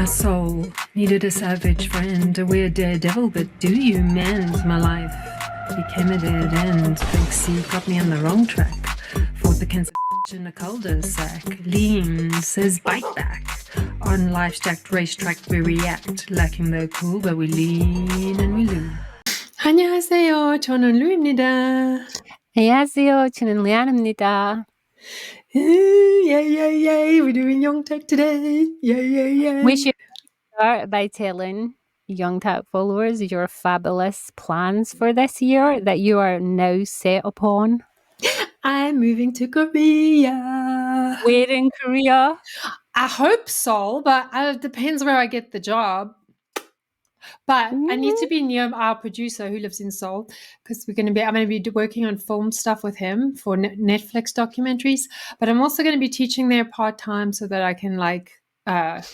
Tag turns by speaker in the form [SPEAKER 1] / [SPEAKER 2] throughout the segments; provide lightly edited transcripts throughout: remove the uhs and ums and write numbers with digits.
[SPEAKER 1] My soul needed a savage friend, a weird daredevil, but do you mend? My life became a dead end. Big C got me on the wrong track. Fought the cancer in a cul-de-sac. Lean says bite back. On life's jacked racetrack we react. Lacking the cool, but we lean and we loo. 안녕하세요. 저는 루입니다.
[SPEAKER 2] 안녕하세요. 저는 리안입니다.
[SPEAKER 1] Yay. We're doing Youngtak today. Yay.
[SPEAKER 2] We should start by telling Youngtak followers your fabulous plans for this year that you are now set upon.
[SPEAKER 1] I'm moving to Korea.
[SPEAKER 2] Where in Korea?
[SPEAKER 1] I hope Seoul, but it depends where I get the job. But I need to be near our producer who lives in Seoul because I'm going to be working on film stuff with him for Netflix documentaries. But I'm also going to be teaching there part-time so that I can have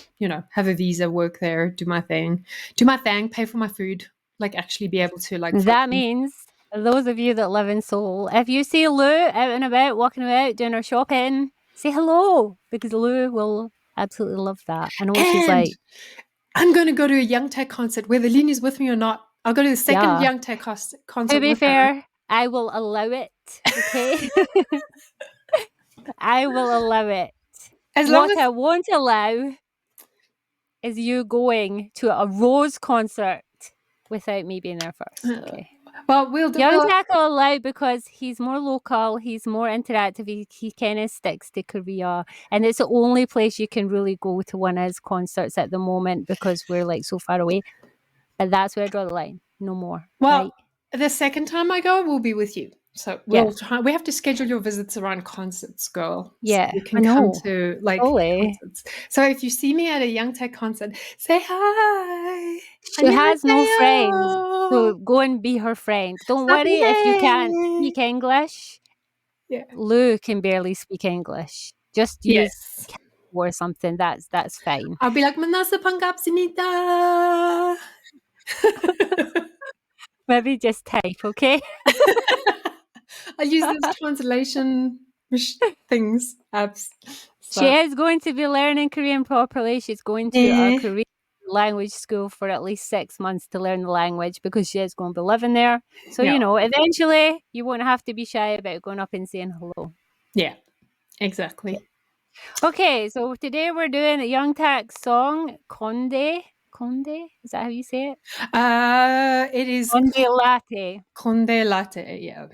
[SPEAKER 1] a visa, work there, do my thing, pay for my food, actually be able to
[SPEAKER 2] That means those of you that live in Seoul, if you see Lou out and about, walking about, doing her shopping, say hello because Lou will absolutely love that. I know what she's like.
[SPEAKER 1] I'm going to go to a Youngtak concert, whether Lynn is with me or not. I'll go to the second Youngtak concert.
[SPEAKER 2] To be fair, I will allow it, okay? I will allow it. What I won't allow is you going to a Rose concert without me being there first, okay?
[SPEAKER 1] Well, we'll do
[SPEAKER 2] Youngtak will allow because he's more local, he's more interactive, he kind of sticks to Korea, and it's the only place you can really go to one of his concerts at the moment because we're so far away. But that's where I draw the line. No more.
[SPEAKER 1] Well, the second time I go, we'll be with you. So we'll try. We have to schedule your visits around concerts, girl.
[SPEAKER 2] Yeah,
[SPEAKER 1] so you can come to concerts. So if you see me at a Youngtak concert, say hi.
[SPEAKER 2] She has no friends, so go and be her friend. Don't worry if you can't speak English.
[SPEAKER 1] Yeah,
[SPEAKER 2] Lou can barely speak English. Just use or something. That's fine.
[SPEAKER 1] I'll be like, 만나서 반갑습니다.
[SPEAKER 2] Maybe just type, okay?
[SPEAKER 1] I use those translation things, apps. So.
[SPEAKER 2] She is going to be learning Korean properly. She's going to a Korean language school for at least 6 months to learn the language because she is going to be living there. So, eventually you won't have to be shy about going up and saying hello.
[SPEAKER 1] Yeah, exactly.
[SPEAKER 2] Okay, so today we're doing a Youngtak song, Kkondae. Kkondae? Is that how you say it?
[SPEAKER 1] It is
[SPEAKER 2] Kkondae Latte.
[SPEAKER 1] Kkondae Latte, yeah.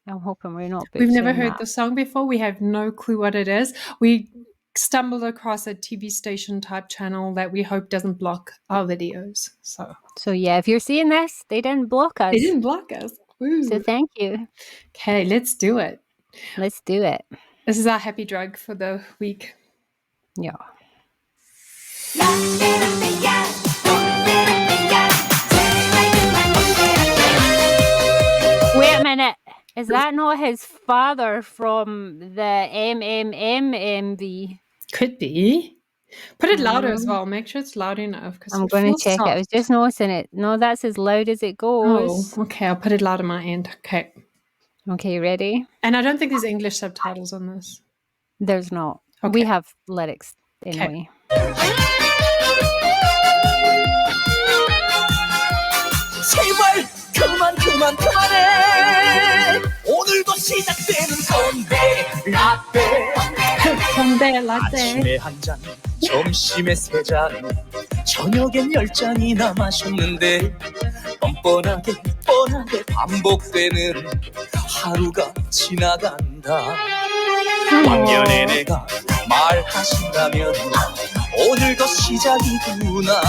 [SPEAKER 2] I'm hoping we're not.
[SPEAKER 1] We've never heard the song before. We have no clue what it is. We stumbled across a TV station type channel that we hope doesn't block our videos. So
[SPEAKER 2] yeah, if you're seeing this, they didn't block us.
[SPEAKER 1] They didn't block us. Woo.
[SPEAKER 2] So thank you.
[SPEAKER 1] Okay, let's do it.
[SPEAKER 2] Let's do it.
[SPEAKER 1] This is our happy drug for the week.
[SPEAKER 2] Yeah. Wait a minute. Is that not his father from the MMMV?
[SPEAKER 1] Could be. Put it louder as well. Make sure it's loud enough.
[SPEAKER 2] I'm going to check it. I was just noticing it. No, that's as loud as it goes.
[SPEAKER 1] Oh, okay. I'll put it loud on my end. Okay.
[SPEAKER 2] Okay, ready?
[SPEAKER 1] And I don't think there's English subtitles on this.
[SPEAKER 2] There's not.
[SPEAKER 1] Okay.
[SPEAKER 2] We have lyrics anyway.
[SPEAKER 3] 제발 그만해 오늘도 시작되는 꼰대 라떼
[SPEAKER 1] 꼰대 라떼
[SPEAKER 3] 아침에 한 잔 점심에 세 잔 저녁엔 10잔이나 마셨는데 뻔뻔하게 반복되는 하루가 지나간다 왕년에 내가 말하신다면 오늘도 시작이구나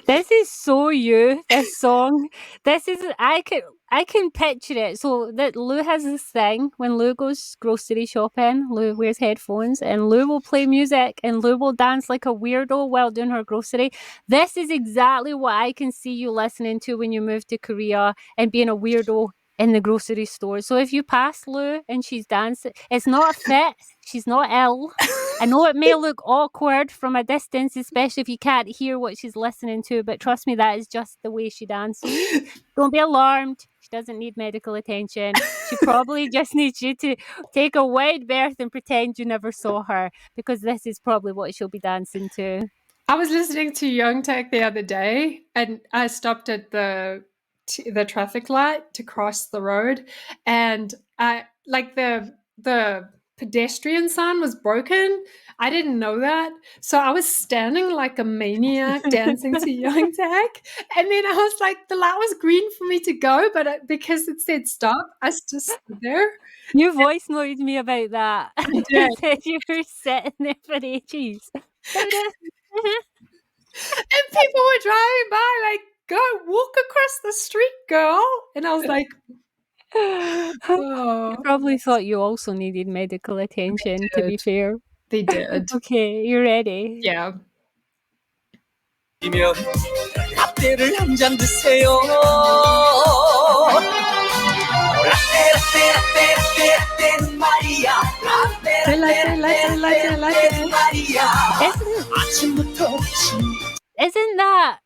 [SPEAKER 2] This is so you, this song. This is, I can picture it. So that Lou has this thing when Lou goes grocery shopping, Lou wears headphones and Lou will play music and Lou will dance like a weirdo while doing her grocery. This is exactly what I can see you listening to when you move to Korea and being a weirdo in the grocery store. So if you pass Lou and she's dancing, it's not a fit. She's not ill. I know it may look awkward from a distance, especially if you can't hear what she's listening to, but trust me, that is just the way she dances. Don't be alarmed. She doesn't need medical attention. She probably just needs you to take a wide berth and pretend you never saw her, because this is probably what she'll be dancing to.
[SPEAKER 1] I was listening to Youngtak the other day, and I stopped at the traffic light to cross the road, and I like the pedestrian sign was broken. I didn't know that, so I was standing like a maniac dancing to Youngtak, and then I was like, the light was green for me to go, but because it said stop, I just stood there.
[SPEAKER 2] You voice noted me about that.
[SPEAKER 1] did.
[SPEAKER 2] You said you were sitting there for ages.
[SPEAKER 1] And people were driving by like, go walk across the street, girl. And I was like,
[SPEAKER 2] I
[SPEAKER 1] oh,
[SPEAKER 2] probably thought you also needed medical attention, to be
[SPEAKER 1] did.
[SPEAKER 2] fair.
[SPEAKER 1] they did.
[SPEAKER 2] Okay, you ready?
[SPEAKER 1] Yeah.
[SPEAKER 3] 이면 라떼를 한 잔 드세요. 라떼는 말이야. 라떼는 말이야. 아침부터
[SPEAKER 2] Isn't that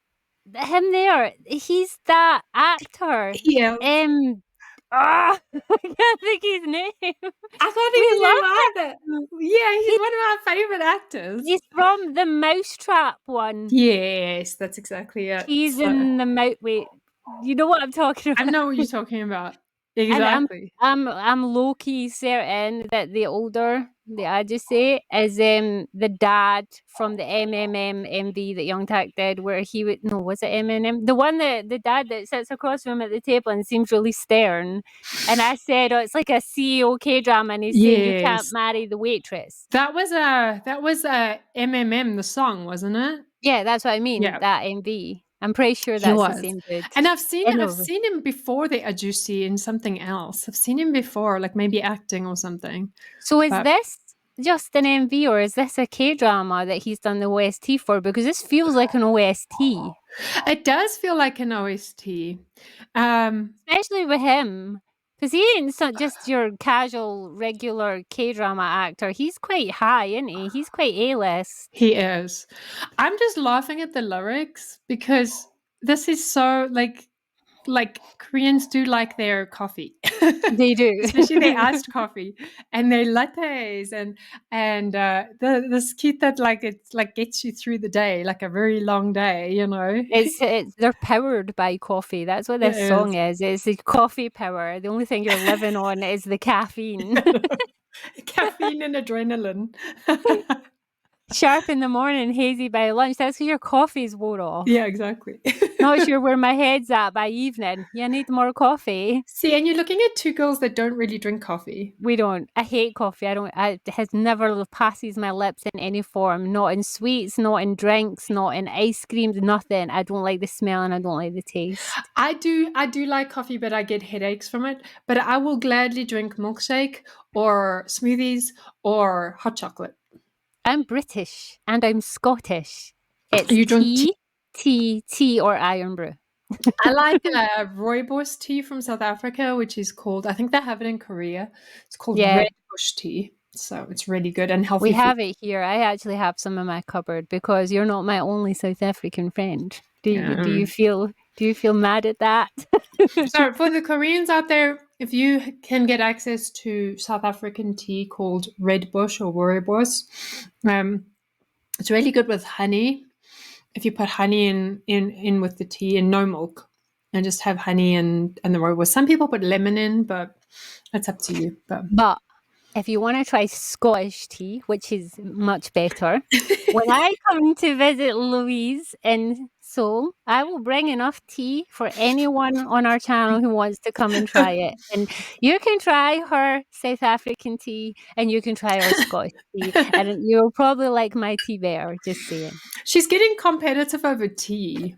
[SPEAKER 2] him there? He's that actor.
[SPEAKER 1] Yeah.
[SPEAKER 2] I can't think his name.
[SPEAKER 1] I can't think his name either. Yeah, he's one of our favorite actors.
[SPEAKER 2] He's from the Mousetrap one.
[SPEAKER 1] Yes, that's exactly it.
[SPEAKER 2] He's in the Wait, you know what I'm talking about?
[SPEAKER 1] I know what you're talking about.
[SPEAKER 2] And
[SPEAKER 1] Exactly.
[SPEAKER 2] I'm low-key certain that the older, the Adjussé, is the dad from the MMM MV that Youngtak did, where he would, no, was it MMM? The one that, the dad that sits across from him at the table and seems really stern. And I said, oh, it's like a CEO K-drama, and he's saying you can't
[SPEAKER 1] Yes.
[SPEAKER 2] marry the waitress.
[SPEAKER 1] That was a MMM, the song, wasn't it?
[SPEAKER 2] Yeah, that's what I mean,
[SPEAKER 1] Yeah.
[SPEAKER 2] that MV. I'm pretty sure
[SPEAKER 1] He
[SPEAKER 2] that's the
[SPEAKER 1] was.
[SPEAKER 2] same dude.
[SPEAKER 1] And I've seen
[SPEAKER 2] Anyway.
[SPEAKER 1] him before the Adjussé in something else. I've seen him before, like maybe acting or something.
[SPEAKER 2] So is
[SPEAKER 1] But-
[SPEAKER 2] this just an MV, or is this a K-drama that he's done the OST for? Because this feels like an OST.
[SPEAKER 1] It does feel like an OST.
[SPEAKER 2] Especially with him. Because he ain't just your casual, regular K-drama actor. He's quite high, isn't he? He's quite A-list.
[SPEAKER 1] He is. I'm just laughing at the lyrics because this is so like Koreans do like their coffee.
[SPEAKER 2] They do.
[SPEAKER 1] Especially their iced coffee and their lattes and this kit that like it's like gets you through the day, like a very long day, you know.
[SPEAKER 2] It's they're powered by coffee. That's what this
[SPEAKER 1] It
[SPEAKER 2] song is. It's the coffee power. The only thing you're living on is the caffeine.
[SPEAKER 1] Caffeine and adrenaline.
[SPEAKER 2] Sharp in the morning, hazy by lunch. That's because your coffee's wore off.
[SPEAKER 1] Yeah, exactly.
[SPEAKER 2] Not sure where my head's at by evening. You need more coffee.
[SPEAKER 1] See, and you're looking at two girls that don't really drink coffee.
[SPEAKER 2] We don't. I hate coffee. It has never passes my lips in any form. Not in sweets, not in drinks, not in ice creams, nothing. I don't like the smell and I don't like the taste.
[SPEAKER 1] I do like coffee, but I get headaches from it. But I will gladly drink milkshake or smoothies or hot chocolate.
[SPEAKER 2] I'm British and I'm Scottish. It's
[SPEAKER 1] You drink
[SPEAKER 2] tea or iron brew.
[SPEAKER 1] I like rooibos tea from South Africa, which is called, I think they have it in Korea. It's called red bush tea. So it's really good and healthy.
[SPEAKER 2] We have it here. I actually have some in my cupboard because you're not my only South African friend. Do you feel mad at that?
[SPEAKER 1] So for the Koreans out there, if you can get access to South African tea called red bush or rooibos, it's really good with honey. If you put honey in with the tea and no milk, and just have honey and the rooibos. Some people put lemon in, but that's up to you.
[SPEAKER 2] But if you want to try Scottish tea, which is much better, when I come to visit Louise in Seoul, I will bring enough tea for anyone on our channel who wants to come and try it. And you can try her South African tea and you can try her Scottish tea. And you'll probably like my tea better, just saying.
[SPEAKER 1] She's getting competitive over tea.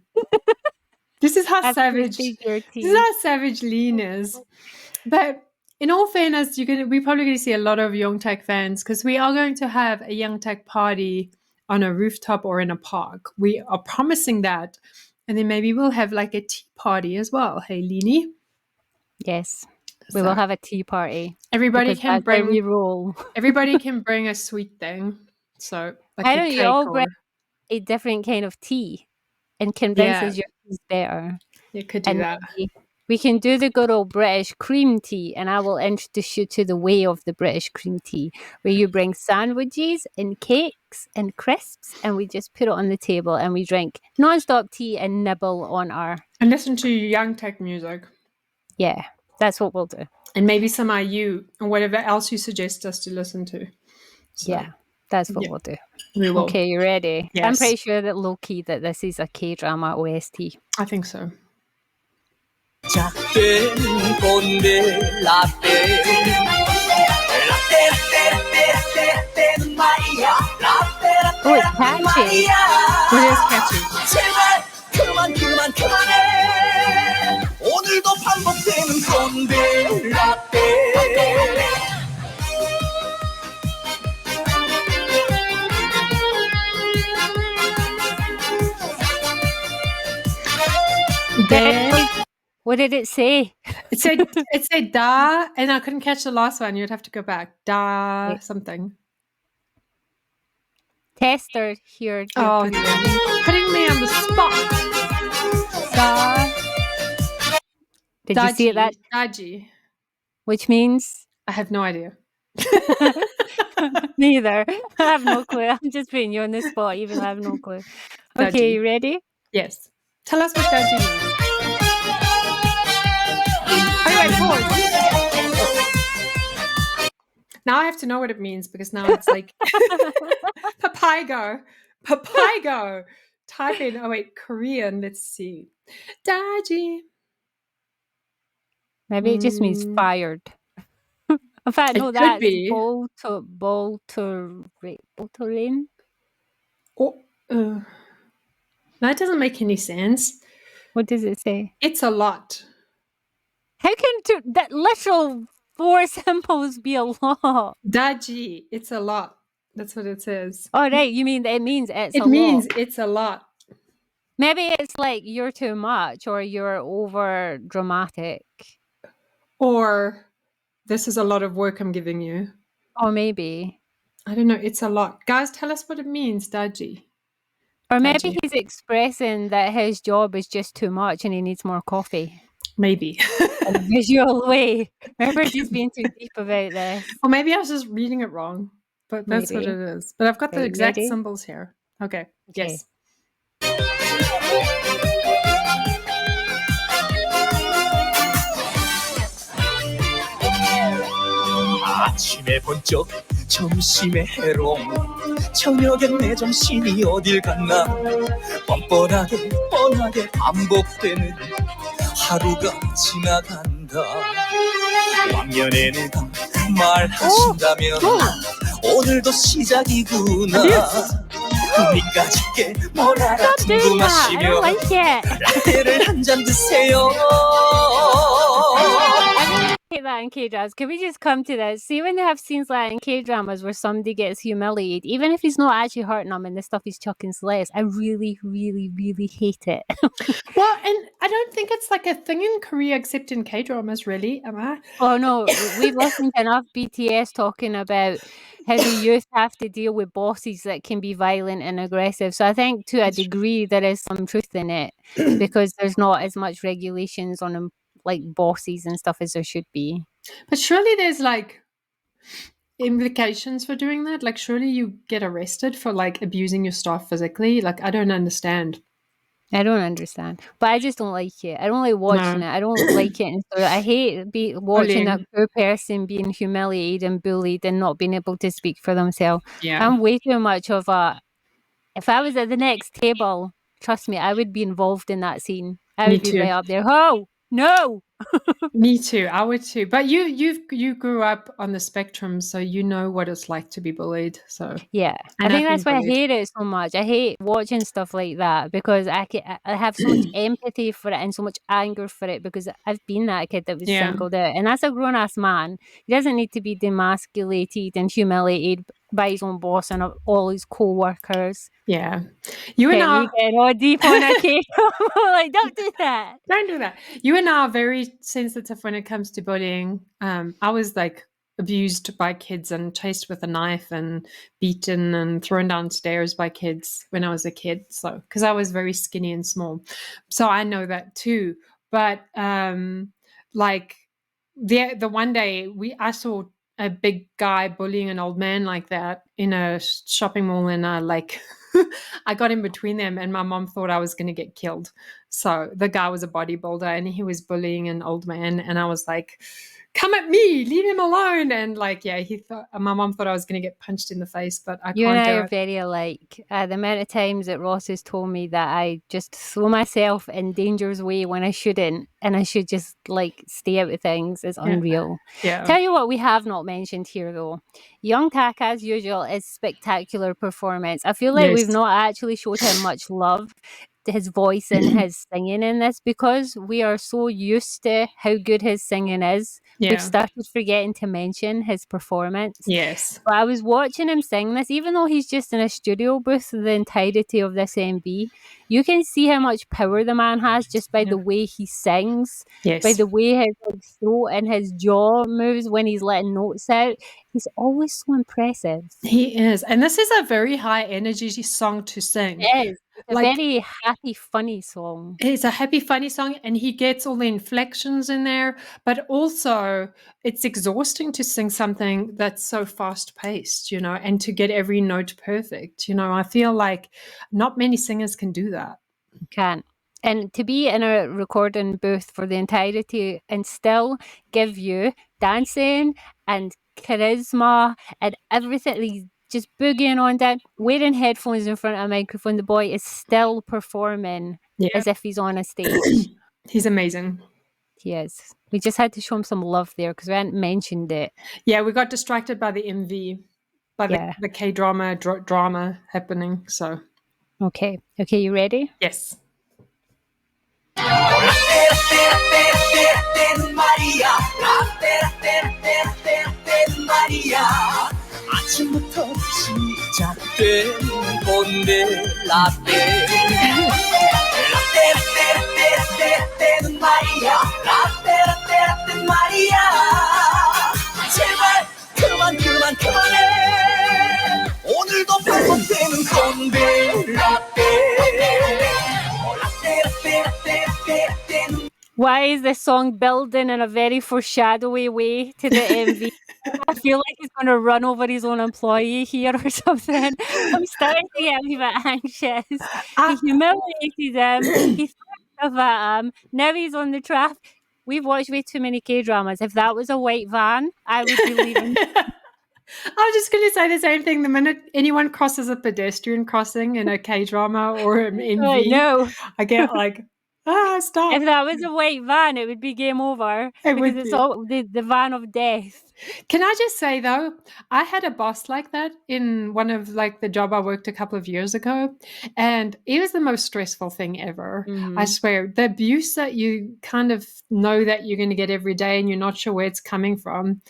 [SPEAKER 1] This is how savage. This is how savage Lean is. But in all fairness, we're probably going to see a lot of Youngtak fans because we are going to have a Youngtak party on a rooftop or in a park. We are promising that. And then maybe we'll have like a tea party as well. Hey, Leanie?
[SPEAKER 2] Yes. We will have a tea party.
[SPEAKER 1] Everybody can bring
[SPEAKER 2] roll.
[SPEAKER 1] Everybody can bring a sweet thing. So like
[SPEAKER 2] why don't you all bring a different kind of tea and convince us your tea is better?
[SPEAKER 1] You could do that.
[SPEAKER 2] we can do the good old British cream tea, and I will introduce you to the way of the British cream tea, where you bring sandwiches and cakes and crisps, and we just put it on the table, and we drink non-stop tea and nibble on our...
[SPEAKER 1] And listen to Youngtak music.
[SPEAKER 2] Yeah, that's what we'll do.
[SPEAKER 1] And maybe some IU or whatever else you suggest us to listen to. So,
[SPEAKER 2] Yeah, that's what we'll do.
[SPEAKER 1] we will.
[SPEAKER 2] Okay, you ready?
[SPEAKER 1] Yes.
[SPEAKER 2] I'm pretty sure that low-key that this is a K-drama OST.
[SPEAKER 1] I think so.
[SPEAKER 3] 작된 꼰대 라떼 라떼는 말이야
[SPEAKER 2] Oh, it's catchy.
[SPEAKER 1] It is catchy.
[SPEAKER 3] 제발 그만해 오늘도 반복되는 꼰대 라떼
[SPEAKER 2] What did it say?
[SPEAKER 1] It said da, and I couldn't catch the last one. You'd have to go back. Da something.
[SPEAKER 2] Tester here.
[SPEAKER 1] Oh, putting me on the spot. Da.
[SPEAKER 2] Did you see that?
[SPEAKER 1] Daji.
[SPEAKER 2] Which means?
[SPEAKER 1] I have no idea.
[SPEAKER 2] Neither. I have no clue. I'm just putting you on the spot, even though I have no clue. Okay,
[SPEAKER 1] Daji.
[SPEAKER 2] you ready?
[SPEAKER 1] Yes. Tell us what daji means. Anyway, pause. Now I have to know what it means because now it's like Papago. Type in, Korean. Let's see. Daji.
[SPEAKER 2] Maybe it just means fired. In fact, no,
[SPEAKER 1] It could
[SPEAKER 2] that's
[SPEAKER 1] be.
[SPEAKER 2] Bolterin.
[SPEAKER 1] Oh, that doesn't make any sense.
[SPEAKER 2] What does it say?
[SPEAKER 1] It's a lot.
[SPEAKER 2] How can that literal 4 symbols be a lot?
[SPEAKER 1] Daji. It's a lot. That's what it says.
[SPEAKER 2] Oh, right. You mean it means it's a
[SPEAKER 1] It means
[SPEAKER 2] lot.
[SPEAKER 1] it's a lot.
[SPEAKER 2] Maybe it's like you're too much or you're over dramatic.
[SPEAKER 1] Or this is a lot of work I'm giving you.
[SPEAKER 2] Or maybe.
[SPEAKER 1] I don't know. It's a lot. Guys, tell us what it means, daji.
[SPEAKER 2] Or maybe
[SPEAKER 1] Daji.
[SPEAKER 2] he's expressing that his job is just too much and he needs more coffee.
[SPEAKER 1] Maybe.
[SPEAKER 2] In a visual way. Maybe we're just being too deep about this.
[SPEAKER 1] Or maybe I was just reading it wrong. But that's what
[SPEAKER 2] Maybe.
[SPEAKER 1] it is. But I've got the
[SPEAKER 2] Okay,
[SPEAKER 1] exact
[SPEAKER 2] ready?
[SPEAKER 1] symbols here. Okay. Yes.
[SPEAKER 3] 아침에 번쩍 점심에 해롱 저녁엔 내 정신이 어딜 갔나 뻔뻔하게 반복되는 하루가 지나간다 왕년에 누가 말하신다면 오늘도 시작이구나 니까지 뭘 알아
[SPEAKER 2] Stop doing that. I
[SPEAKER 3] 궁금하시면
[SPEAKER 2] don't like it.
[SPEAKER 3] 라떼를 한 잔 드세요
[SPEAKER 2] I hate that in K-dramas. Can we just come to this? See, when they have scenes like in K-dramas where somebody gets humiliated, even if he's not actually hurting them and the stuff he's chucking slays, I really, really, really hate it.
[SPEAKER 1] Well, and I don't think it's like a thing in Korea except in K-dramas, really, am I?
[SPEAKER 2] Oh no, we've listened to enough BTS talking about how the youth have to deal with bosses that can be violent and aggressive. So I think to a degree there is some truth in it because there's not as much regulations on like bosses and stuff as there should be.
[SPEAKER 1] But surely there's like implications for doing that. Like surely you get arrested for like abusing your staff physically. Like I don't understand.
[SPEAKER 2] I don't understand, but I just don't like it. I don't like watching
[SPEAKER 1] No.
[SPEAKER 2] it. I don't like it. And so I hate watching that
[SPEAKER 1] Bullying.
[SPEAKER 2] poor person being humiliated and bullied and not being able to speak for themselves.
[SPEAKER 1] Yeah.
[SPEAKER 2] I'm way too much of a... If I was at the next table, trust me, I would be involved in that scene. I
[SPEAKER 1] Me
[SPEAKER 2] would be
[SPEAKER 1] too.
[SPEAKER 2] right up there. Oh, no!
[SPEAKER 1] Me too. I would too. But you grew up on the spectrum, so you know what it's like to be bullied. So
[SPEAKER 2] Yeah,
[SPEAKER 1] And
[SPEAKER 2] I think
[SPEAKER 1] I've
[SPEAKER 2] that's
[SPEAKER 1] been
[SPEAKER 2] why I
[SPEAKER 1] bullied.
[SPEAKER 2] hate it so much. I hate watching stuff like that because I have so much empathy for it and so much anger for it because I've been that kid that was
[SPEAKER 1] Yeah.
[SPEAKER 2] singled out. And as a grown-ass man, he doesn't need to be demasculated and humiliated by his own boss and all his co-workers.
[SPEAKER 1] yeah. You and
[SPEAKER 2] Okay,
[SPEAKER 1] I
[SPEAKER 2] we get all deep on a cake. Like, don't do that.
[SPEAKER 1] don't do that. You and I are very sensitive when it comes to bullying. I was like abused by kids and chased with a knife and beaten and thrown downstairs by kids when I was a kid. So because I was very skinny and small, so I know that too. But like the one day I saw a big guy bullying an old man like that in a shopping mall, and I got in between them, and my mom thought I was going to get killed. So the guy was a bodybuilder, and he was bullying an old man, and I was like, come at me, leave him alone. And my mom thought I was going to get punched in the face, but I
[SPEAKER 2] You
[SPEAKER 1] can't
[SPEAKER 2] and I
[SPEAKER 1] do
[SPEAKER 2] are
[SPEAKER 1] it.
[SPEAKER 2] very alike. The amount of times that Ross has told me that I just throw myself in danger's way when I shouldn't, and I should just stay out of things is unreal.
[SPEAKER 1] Yeah.
[SPEAKER 2] Tell you what we have not mentioned here though. Youngtak, as usual, is spectacular performance. I feel like we've
[SPEAKER 1] Yes.
[SPEAKER 2] not actually showed him much love to his voice and his singing in this because we are so used to how good his singing is.
[SPEAKER 1] Yeah.
[SPEAKER 2] We've started forgetting to mention his performance.
[SPEAKER 1] Yes.
[SPEAKER 2] But I was watching him sing this, even though he's just in a studio booth the entirety of this MV, you can see how much power the man has just by the way he sings,
[SPEAKER 1] Yes.
[SPEAKER 2] by the way his throat and his jaw moves when he's letting notes out. He's always so impressive.
[SPEAKER 1] He is. And this is a very high energy song to sing.
[SPEAKER 2] It is. It's a very happy, funny song.
[SPEAKER 1] It's a happy, funny song, and he gets all the inflections in there, but also it's exhausting to sing something that's so fast-paced, and to get every note perfect. I feel like not many singers can do that.
[SPEAKER 2] Can't. And to be in a recording booth for the entirety and still give you dancing and charisma and everything, just boogieing on down, wearing headphones in front of a microphone, the boy is still performing as if he's on a stage.
[SPEAKER 1] He's amazing.
[SPEAKER 2] He is. We just had to show him some love there because we hadn't mentioned it.
[SPEAKER 1] Yeah, we got distracted by the MV, by the K-drama drama happening. So,
[SPEAKER 2] okay, you ready?
[SPEAKER 1] Yes.
[SPEAKER 3] 아침부터 시작된 꼰대 라떼 라떼는 말이야 라떼는 말이야 제발 그만해 오늘도 반복되는 꼰대 라떼
[SPEAKER 2] Why is this song building in a very foreshadowy way to the MV? I feel like he's going to run over his own employee here or something. I'm starting to get a wee bit anxious. He humiliated him. He threw stuff at him. Now he's on the traffic. We've watched way too many K-dramas. If that was a white van, I would be leaving.
[SPEAKER 1] I was just going to say the same thing. The minute anyone crosses a pedestrian crossing in a K-drama or an MV, I get stop.
[SPEAKER 2] If that was a white van, it would be game over. It's all the van of death.
[SPEAKER 1] Can I just say, though, I had a boss like that in one of the job I worked a couple of years ago. And it was the most stressful thing ever. Mm-hmm. I swear. The abuse that you kind of know that you're going to get every day and you're not sure where it's coming from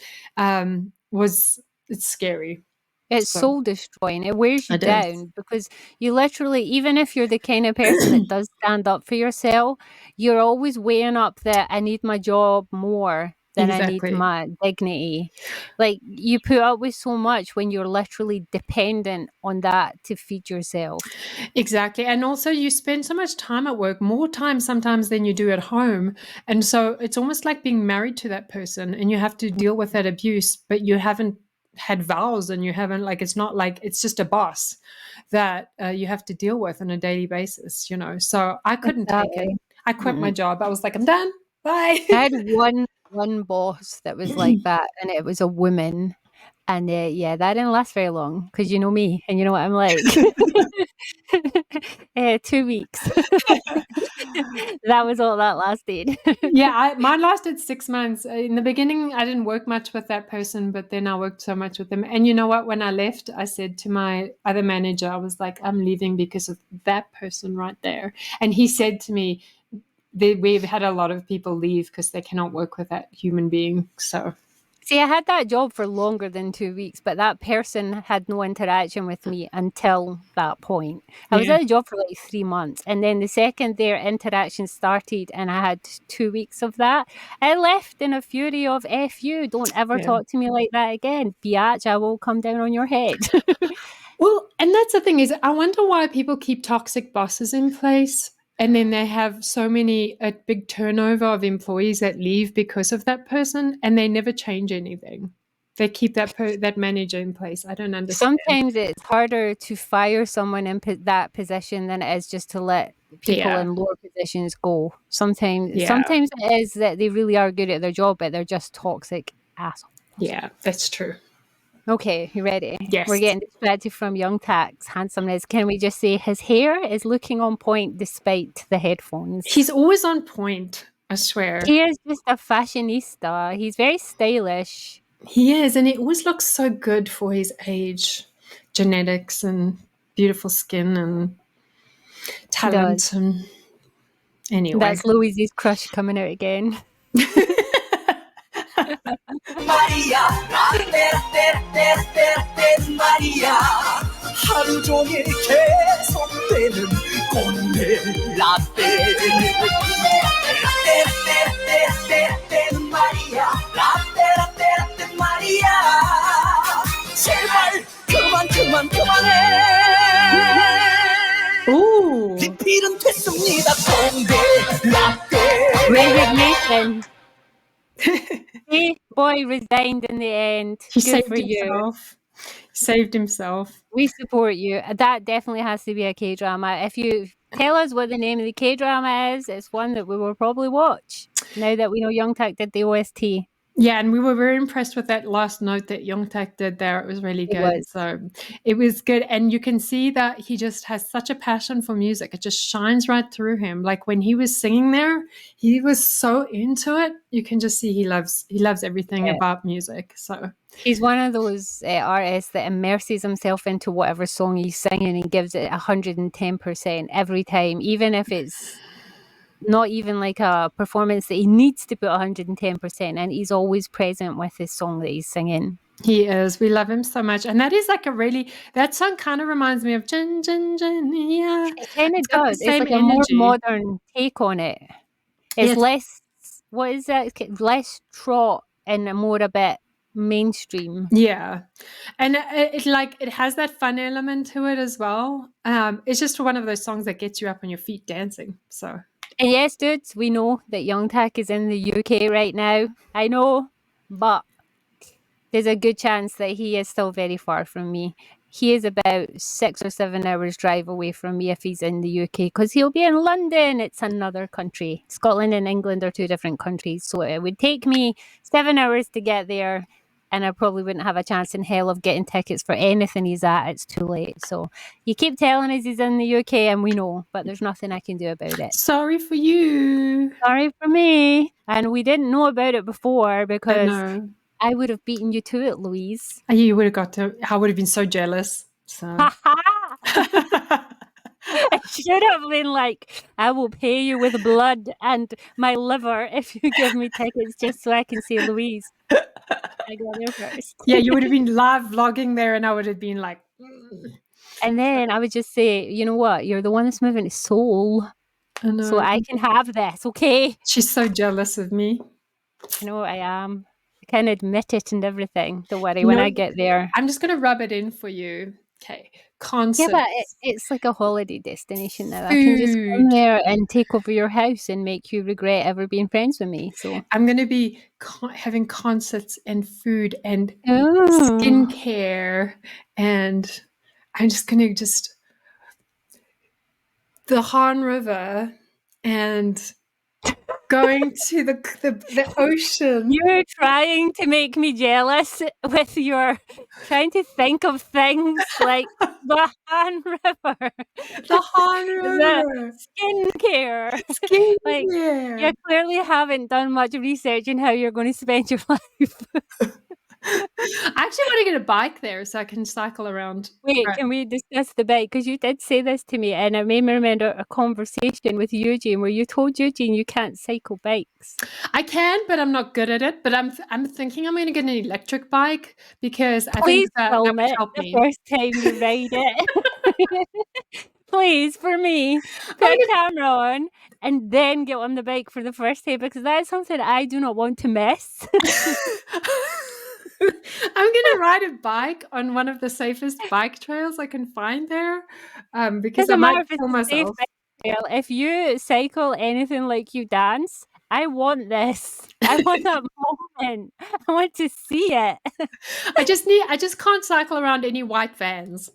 [SPEAKER 1] it's scary.
[SPEAKER 2] It's soul destroying. It wears you down because you literally, even if you're the kind of person that does stand up for yourself, you're always weighing up that I need my job more than I need my dignity. You put up with so much when you're literally dependent on that to feed yourself.
[SPEAKER 1] Exactly. And also you spend so much time at work, more time sometimes than you do at home. And so it's almost like being married to that person and you have to deal with that abuse, but you haven't had vows and you haven't it's not like it's just a boss that you have to deal with on a daily basis, so I couldn't take it. I quit my job. I was like, I'm done, bye.
[SPEAKER 2] I had one boss that was like that, and it was a woman, and that didn't last very long because you know me and you know what I'm like. 2 weeks. That was all that lasted.
[SPEAKER 1] Mine lasted 6 months. In the beginning, I didn't work much with that person, but then I worked so much with them. And you know what? When I left, I said to my other manager, I was like, I'm leaving because of that person right there. And he said to me, we've had a lot of people leave because they cannot work with that human being. So.
[SPEAKER 2] See, I had that job for longer than 2 weeks, but that person had no interaction with me until that point. I was at the job for 3 months, and then the second their interaction started and I had 2 weeks of that, I left in a fury of F you, don't ever talk to me like that again. Biatch, I will come down on your head.
[SPEAKER 1] Well, and that's the thing is, I wonder why people keep toxic bosses in place. And then they have a big turnover of employees that leave because of that person, and they never change anything. They keep that manager in place. I don't understand.
[SPEAKER 2] Sometimes it's harder to fire someone in that position than it is just to let people
[SPEAKER 1] Yeah.
[SPEAKER 2] in lower positions go. Sometimes
[SPEAKER 1] Yeah.
[SPEAKER 2] it is that they really are good at their job, but they're just toxic assholes.
[SPEAKER 1] Yeah, that's true.
[SPEAKER 2] Okay, you ready?
[SPEAKER 1] Yes.
[SPEAKER 2] We're getting distracted from Youngtak's handsomeness. Can we just say his hair is looking on point despite the headphones?
[SPEAKER 1] He's always on point, I swear.
[SPEAKER 2] He is just a fashionista. He's very stylish.
[SPEAKER 1] He is, and he always looks so good for his age. Genetics and beautiful skin and talent. And anyway.
[SPEAKER 2] That's Louise's crush coming out again.
[SPEAKER 3] 말이야 라떼라떼라떼라떼라떼는 말이야 하루 종일 계속되는 꼰대 라떼 라떼라떼라떼라떼라떼는 말이야 라떼라떼라떼는 말이야 제발 그만해
[SPEAKER 1] Ooh.
[SPEAKER 3] 리필은 됐습니다 꼰대 라떼
[SPEAKER 2] Resignation. Hey, boy resigned in the end.
[SPEAKER 1] He
[SPEAKER 2] Good
[SPEAKER 1] saved
[SPEAKER 2] for you.
[SPEAKER 1] himself. He saved himself.
[SPEAKER 2] We support you. That definitely has to be a K-drama. If you tell us what the name of the K-drama is, it's one that we will probably watch. Now that we know Youngtak did the OST.
[SPEAKER 1] Yeah, and we were very impressed with that last note that Youngtak did there. It was really
[SPEAKER 2] It
[SPEAKER 1] good.
[SPEAKER 2] was.
[SPEAKER 1] So it was good. And you can see that he just has such a passion for music. It just shines right through him. Like when he was singing there, he was so into it. You can just see he loves everything about music. So
[SPEAKER 2] he's one of those artists that immerses himself into whatever song he's singing and gives it 110% every time, even if it's not even like a performance that he needs to put 110%, and he's always present with his song that he's singing.
[SPEAKER 1] He is. We love him so much. And that is like that song kind of reminds me of Jin Jin Jin. Yeah.
[SPEAKER 2] It kind of does. It's like a more modern take on it. It's less, what is that? Less trot and more a bit mainstream.
[SPEAKER 1] Yeah. And it has that fun element to it as well. It's just one of those songs that gets you up on your feet dancing. So.
[SPEAKER 2] And yes, dudes, we know that Youngtak is in the UK right now. I know, but there's a good chance that he is still very far from me. He is about 6 or 7 hours drive away from me if he's in the UK, because he'll be in London. It's another country. Scotland and England are two different countries. So it would take me 7 hours to get there, and I probably wouldn't have a chance in hell of getting tickets for anything he's at. It's too late. So you keep telling us he's in the UK and we know, but there's nothing I can do about it.
[SPEAKER 1] Sorry for you.
[SPEAKER 2] Sorry for me. And we didn't know about it before because I would have beaten you to it, Louise.
[SPEAKER 1] You would have got to. I would have been so jealous. So.
[SPEAKER 2] I should have been like, I will pay you with blood and my liver if you give me tickets just so I can see Louise. I got there first.
[SPEAKER 1] Yeah, you would have been live vlogging there and I would have been like...
[SPEAKER 2] And then I would just say, you know what? You're the one that's moving to Seoul.
[SPEAKER 1] I know.
[SPEAKER 2] So I can have this, okay?
[SPEAKER 1] She's so jealous of me.
[SPEAKER 2] I know I am. I can admit it and everything. Don't worry, when I get there.
[SPEAKER 1] I'm just going to rub it in for you. Okay. Concerts.
[SPEAKER 2] Yeah, but it's like a holiday destination now. I can just come there and take over your house and make you regret ever being friends with me. So
[SPEAKER 1] I'm going to be having concerts and food and skincare, and I'm just going to the Han River and going to the ocean.
[SPEAKER 2] You're trying to make me jealous with your trying to think of things like the Han River.
[SPEAKER 1] The Han River.
[SPEAKER 2] Skincare. Like, you clearly haven't done much research in how you're going to spend your life.
[SPEAKER 1] I actually want to get a bike there so I can cycle around.
[SPEAKER 2] Wait, can we discuss the bike? Because you did say this to me, and it made me remember a conversation with Eugene where you told Eugene you can't cycle bikes.
[SPEAKER 1] I can, but I'm not good at it. But I'm thinking I'm going to get an electric bike because I
[SPEAKER 2] Please
[SPEAKER 1] think that
[SPEAKER 2] film
[SPEAKER 1] would
[SPEAKER 2] it
[SPEAKER 1] help
[SPEAKER 2] the
[SPEAKER 1] me.
[SPEAKER 2] first time you ride it. Please, for me, put a camera on and then get on the bike for the first time, because that is something I do not want to miss.
[SPEAKER 1] I'm going to ride a bike on one of the safest bike trails I can find there because I might kill myself.
[SPEAKER 2] girl, if you cycle anything like you dance, I want this. I want that moment. I want to see it.
[SPEAKER 1] I just can't cycle around any white vans.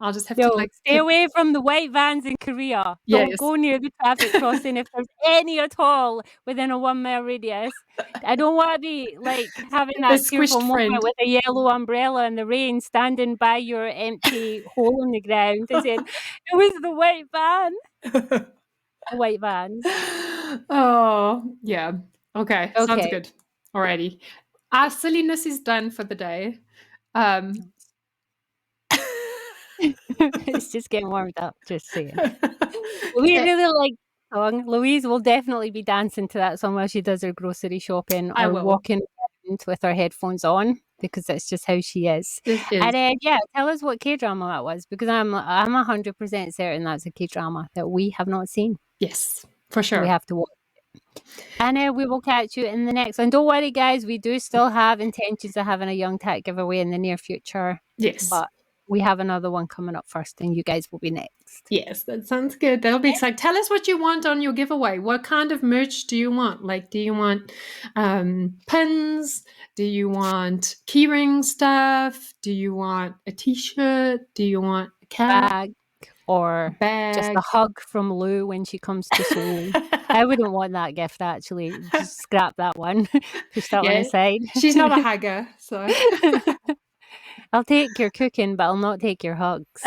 [SPEAKER 1] I'll just have to
[SPEAKER 2] Yo,
[SPEAKER 1] like
[SPEAKER 2] stay away from the white vans in Korea. Don't
[SPEAKER 1] Yes.
[SPEAKER 2] go near the traffic crossing if there's any at all within a 1 mile radius. I don't want to be like having
[SPEAKER 1] The
[SPEAKER 2] that
[SPEAKER 1] squished
[SPEAKER 2] tearful moment
[SPEAKER 1] friend.
[SPEAKER 2] with a yellow umbrella in the rain, standing by your empty hole in the ground and saying, "It was the white van." The white vans.
[SPEAKER 1] Oh, yeah. Okay. Sounds
[SPEAKER 2] Okay.
[SPEAKER 1] good. Alrighty. Our silliness is done for the day.
[SPEAKER 2] It's just getting warmed up, just saying. We really like the song. Louise will definitely be dancing to that song while she does her grocery shopping
[SPEAKER 1] I
[SPEAKER 2] or
[SPEAKER 1] will.
[SPEAKER 2] walking around with her headphones on because that's just how she is.
[SPEAKER 1] It is.
[SPEAKER 2] And yeah, tell us what K-drama that was because I'm 100% certain that's a K-drama that we have not seen.
[SPEAKER 1] Yes, for sure.
[SPEAKER 2] We have to watch it. And we will catch you in the next one. Don't worry, guys. We do still have intentions of having a Youngtak giveaway in the near future.
[SPEAKER 1] Yes.
[SPEAKER 2] But we have another one coming up first, and you guys will be next.
[SPEAKER 1] Yes, that sounds good. That'll be exciting. Tell us what you want on your giveaway. What kind of merch do you want? Like, do you want pins? Do you want keyring stuff? Do you want a t-shirt? Do you want a cap?
[SPEAKER 2] Bag or
[SPEAKER 1] Bag?
[SPEAKER 2] just a hug from Lou when she comes to Seoul. I wouldn't want that gift, actually. Just scrap that one. Push that one
[SPEAKER 1] Yeah.
[SPEAKER 2] aside.
[SPEAKER 1] She's not a hugger, so.
[SPEAKER 2] I'll take your cooking, but I'll not take your hugs.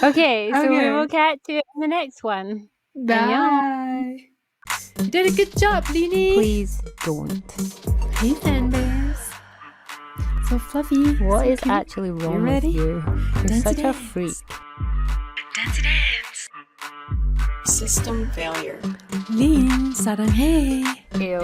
[SPEAKER 2] Okay, so we will catch you in the next one.
[SPEAKER 1] Bye. You did a good job, Leanie.
[SPEAKER 2] Please don't.
[SPEAKER 1] Hey, fan bears. So fluffy.
[SPEAKER 2] What
[SPEAKER 1] so
[SPEAKER 2] is
[SPEAKER 1] cute.
[SPEAKER 2] actually wrong
[SPEAKER 1] You
[SPEAKER 2] with
[SPEAKER 1] ready?
[SPEAKER 2] you? You're
[SPEAKER 1] Dance
[SPEAKER 2] such a
[SPEAKER 1] dance.
[SPEAKER 2] freak.
[SPEAKER 3] Dance dance. System failure.
[SPEAKER 1] Lean, 사랑해.
[SPEAKER 2] Ew.